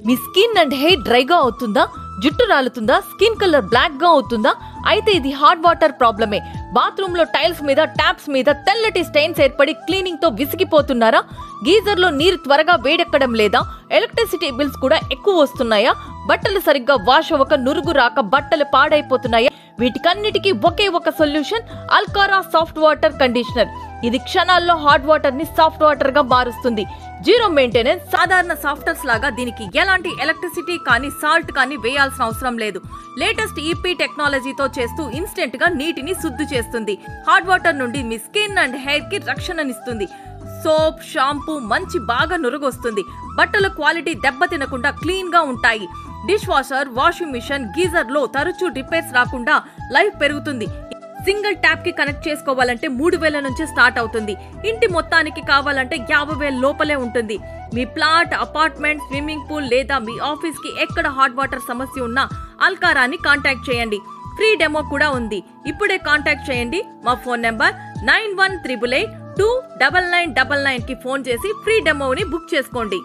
Me skin and hair డ్రైగా అవుతుందా, జుట్టు రాలుతుందా, స్కిన్ కలర్ బ్లాక్ గా అవుతుందా? అయితే ఇది హాట్ వాటర్ ప్రాబ్లమే. బాత్రూమ్ లో టైల్స్ మీద, ట్యాప్స్ మీద తెల్లటి స్టెయిన్స్ ఏర్పడి క్లీనింగ్ తో విసిగిపోతున్నారా? గీజర్ లో నీరు త్వరగా వేడెక్కడం లేదా? ఎలక్ట్రిసిటీ బిల్స్ కూడా ఎక్కువ వస్తున్నాయా? బట్టలు సరిగ్గా వాష్ అవ్వక, నురుగు రాక బట్టలు పాడైపోతున్నాయా? వీటికన్నిటికీ ఒకే ఒక సొల్యూషన్, అల్కారా సాఫ్ట్ వాటర్ కండిషనర్. ఇది క్షణాల్లో హాట్ వాటర్ ని సాఫ్ట్ వాటర్ గా మారుస్తుంది. Zero maintenance. సాధారణ సాఫ్టర్స్ లాగా దీనికి ఎలాంటి ఎలక్ట్రిసిటీ కానీ, సాల్ట్ కానీ వేయాల్సిన అవసరం లేదు. లేటెస్ట్ ఈపీ టెక్నాలజీతో చేస్తూ ఇన్స్టెంట్ గా నీటిని శుద్ధి చేస్తుంది. హాట్ వాటర్ నుండి మీ స్కిన్ అండ్ హెయిర్ కి రక్షణనిస్తుంది. సోప్, షాంపూ మంచి బాగా నురుగొస్తుంది. బట్టల క్వాలిటీ దెబ్బతినకుండా క్లీన్ గా ఉంటాయి. Dish washer, washing machine, geyser లో తరచూ రిపేర్స్ రాకుండా లైఫ్ పెరుగుతుంది. సింగిల్ ట్యాప్ కి కనెక్ట్ చేసుకోవాలంటే 3000 నుంచి స్టార్ట్ అవుతుంది. ఇంటి మొత్తానికి కావాలంటే 50,000 లోపలే ఉంటుంది. మీ ప్లాట్, అపార్ట్మెంట్, స్విమ్మింగ్ పూల్ లేదా మీ ఆఫీస్ కి ఎక్కడ హాట్ వాటర్ సమస్య ఉన్నా అల్కారాని కాంటాక్ట్ చేయండి. ఫ్రీ డెమో కూడా ఉంది. ఇప్పుడే కాంటాక్ట్ చేయండి. మా ఫోన్ నెంబర్ 9188829999 కి ఫోన్ చేసి ఫ్రీ డెమోని బుక్ చేసుకోండి.